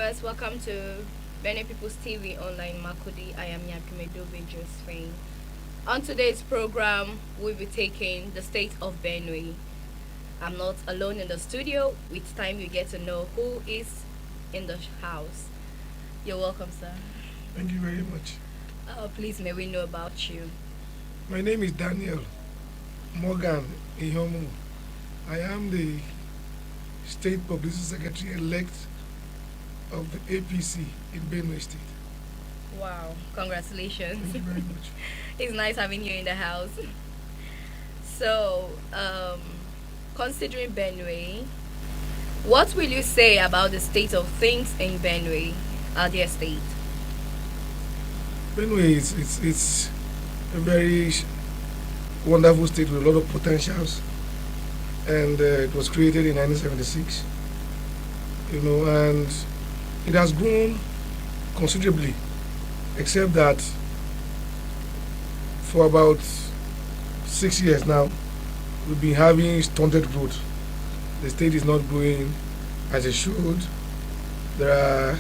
viewers, welcome to Benue People's TV online Makudi. I am Yakimedobe Josephine. On today's program, we'll be taking the state of Benue. I'm not alone in the studio. With time, you get to know who is in the house. You're welcome, sir. Thank you very much. Please, may we know about you? My name is Daniel Morgan Ihonmo. I am the State Publicity Secretary elect of the APC in Benue State. Wow, congratulations. Thank you very much. It's nice having you in the house. So, considering Benue, what will you say about the state of things in Benue, our dear state? Benue it's a very wonderful state with a lot of potentials, and it was created in 1976. And it has grown considerably, except that for about 6 years now, we've been having stunted growth. The state is not growing as it should. There are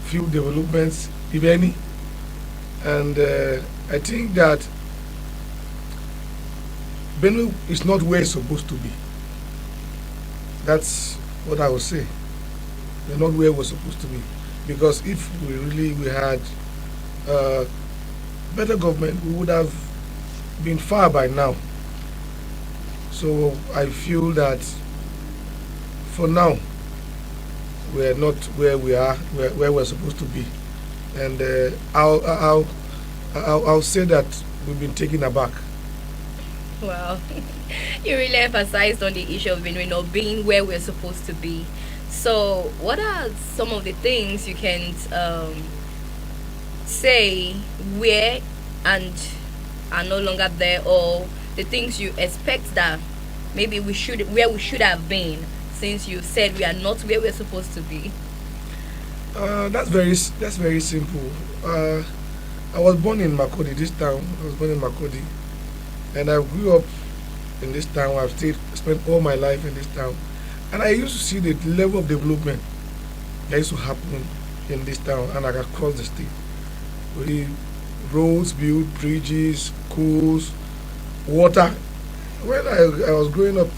few developments, if any, and I think that Benue is not where it's supposed to be. That's what I would say. We're not where we're supposed to be, because if we had better government, we would have been far by now. So I feel that for now we're not where we are, where we're supposed to be, and I'll say that we've been taken aback. Well, you really emphasized on the issue of being where we're supposed to be. So, what are some of the things you can say where and are no longer there, or the things you expect that maybe we should have been, since you said we are not where we're supposed to be? That's very simple. I was born in Makodi, this town. I was born in Makodi, and I grew up in this town. I've spent all my life in this town. And I used to see the level of development that used to happen in this town and across the state. We roads built, bridges, schools, water. When I was growing up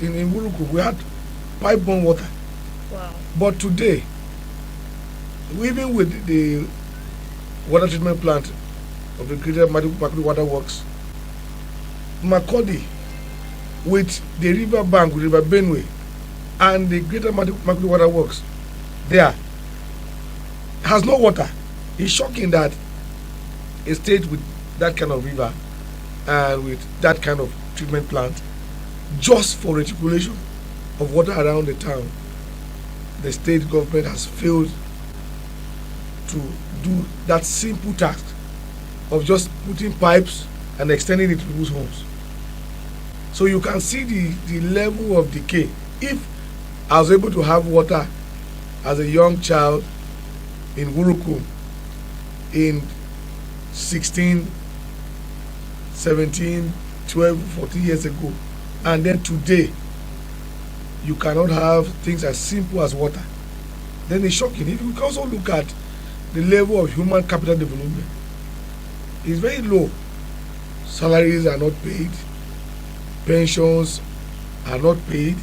in Buruku, we had pipe-borne water. Wow. But today, even with the water treatment plant of the Greater Makodi Water Works, Makodi, with the river bank, with River Benue, and the Greater Makodi Water Works, there has no water. It's shocking that a state with that kind of river and with that kind of treatment plant, just for reticulation of water around the town, the state government has failed to do that simple task of just putting pipes and extending it to people's homes. So you can see the level of decay. If I was able to have water as a young child in Wurukum in 16, 17, 12, 14 years ago, and then today you cannot have things as simple as water, then it's shocking. If you can also look at the level of human capital development, it's very low. Salaries are not paid. Pensions are not paid.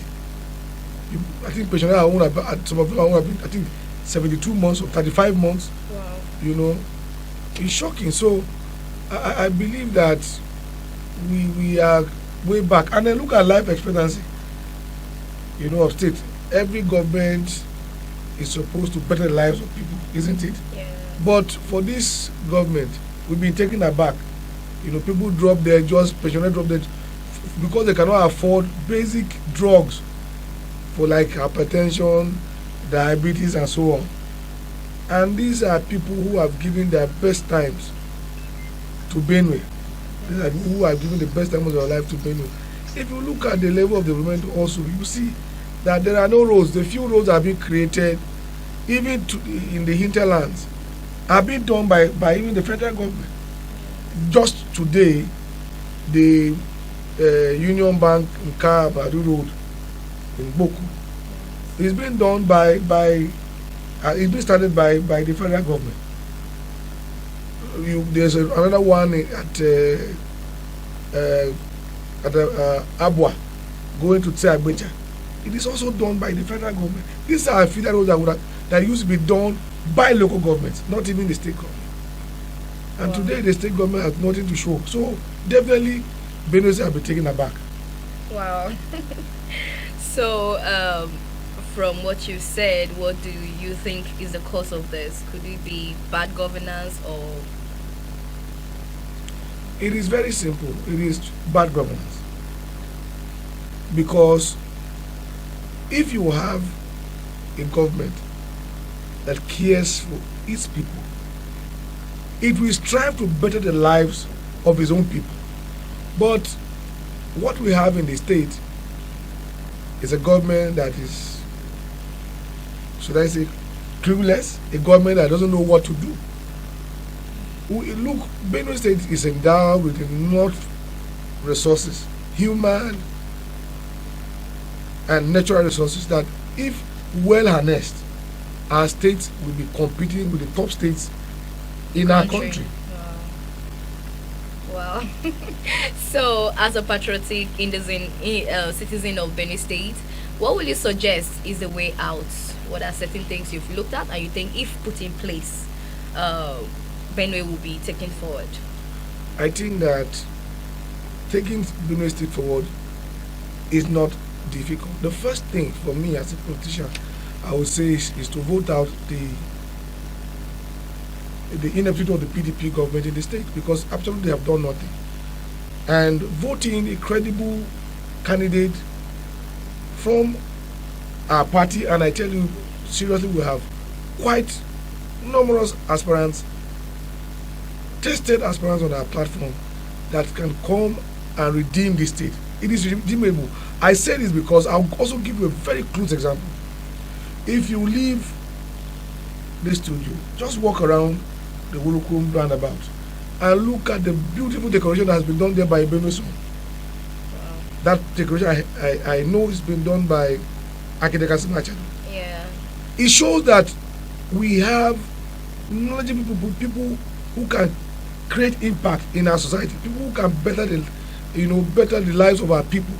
I think pensioners are only some of them are only, I think, 72 months or 35 months. Wow. It's shocking. So I believe that we are way back. And then look at life expectancy. Of state. Every government is supposed to better the lives of people, isn't it? Yeah. But for this government, we've been taken aback. People drop their jobs, pensioners drop their, because they cannot afford basic drugs for like hypertension, diabetes, and so on. And these are people who have given their best times to Benue. These are people who have given the best times of their life to Benue. If you look at the level of development also, you see that there are no roads. The few roads are being created, even in the hinterlands, are being done by even the federal government. Just today, the Union Bank in Kabadu Road in Boku is being done by It's been started by the federal government. There's another one uh, Abwa going to Tseagbecha. It is also done by the federal government. These are federal roads that used to be done by local governments, not even the state government. And Wow. today the state government has nothing to show. So definitely Benue State will be taken aback. Wow. So, from what you said, what do you think is the cause of this? Could it be bad governance or? It is very simple. It is bad governance. Because if you have a government that cares for its people, it will strive to better the lives of its own people. But what we have in the state is a government that is, should I say, clueless, a government that doesn't know what to do. Look, Benue State is endowed with enough resources, human and natural resources, that if well harnessed, our state will be competing with the top states in our country. Wow. Wow. So, as a patriotic citizen of Benue State, what will you suggest is the way out? What are certain things you've looked at and you think, if put in place, uh, Benue will be taken forward? I think that taking Benue State forward is not difficult. The first thing for me as a politician, I would say, is to vote out the ineptitude of the PDP government in the state, because absolutely they have done nothing. And voting a credible candidate from our party, and I tell you seriously, we have quite numerous aspirants, tested aspirants on our platform that can come and redeem the state. It is redeemable. I say this because I'll also give you a very close example. If you leave the studio, just walk around the Wulukum roundabout and look at the beautiful decoration that has been done there by Benue Son. Wow. That decoration I know has been done by architect Asimacha. Yeah. It shows that we have knowledgeable people who can create impact in our society, people who can better the lives of our people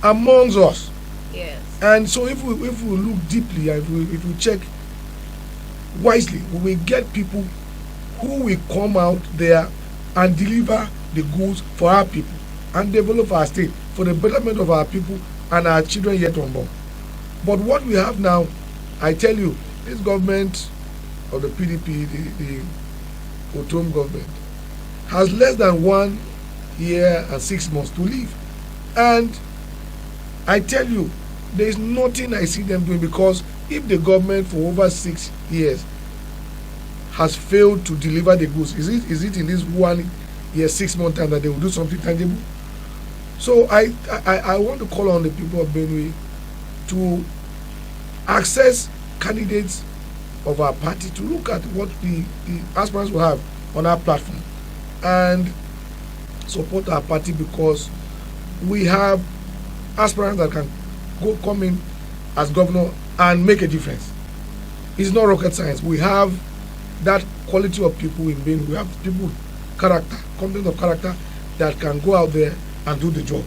amongst us. Yes. And so if we look deeply and if we check wisely, we will get people who will come out there and deliver the goods for our people and develop our state for the betterment of our people and our children yet unborn. But what we have now, I tell you, this government of the PDP, the Ihonmo government, has less than 1 year and 6 months to live. And I tell you, there is nothing I see them doing, because if the government for over 6 years has failed to deliver the goods, is it in this 1 year 6 month time that they will do something tangible? So I want to call on the people of Benue to access candidates of our party, to look at what the aspirants will have on our platform and support our party, because we have aspirants that can come in as governor and make a difference. It's not rocket science. We have that quality of people in Benue. We have people with character, content of character, that can go out there and do the job.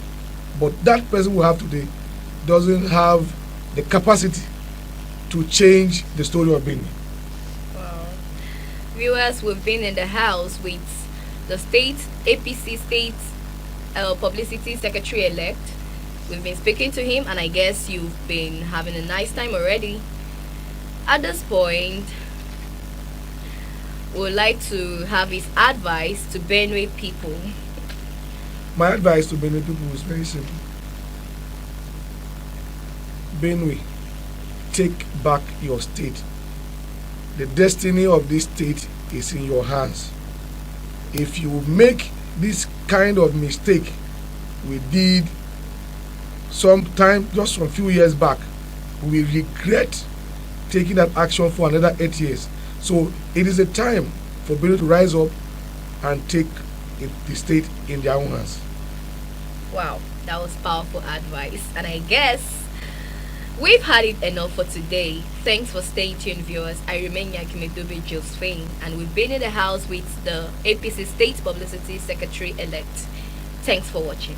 But that person we have today doesn't have the capacity to change the story of Benue. Wow. Viewers, we've been in the house with the state APC state publicity secretary elect. We've been speaking to him, and I guess you've been having a nice time already. At this point, we would like to have his advice to Benue people. My advice to Benue people is very simple. Benue, take back your state. The destiny of this state is in your hands. If you make this kind of mistake we did sometime just a few years back, we regret taking that action for another 8 years. So it is a time for Benue to rise up and take the state in their own hands. Wow, that was powerful advice. And I guess We've had it enough for today. Thanks for staying tuned, viewers. I remain Yakimedobe Josephine, and we've been in the house with the APC State Publicity Secretary elect. Thanks for watching.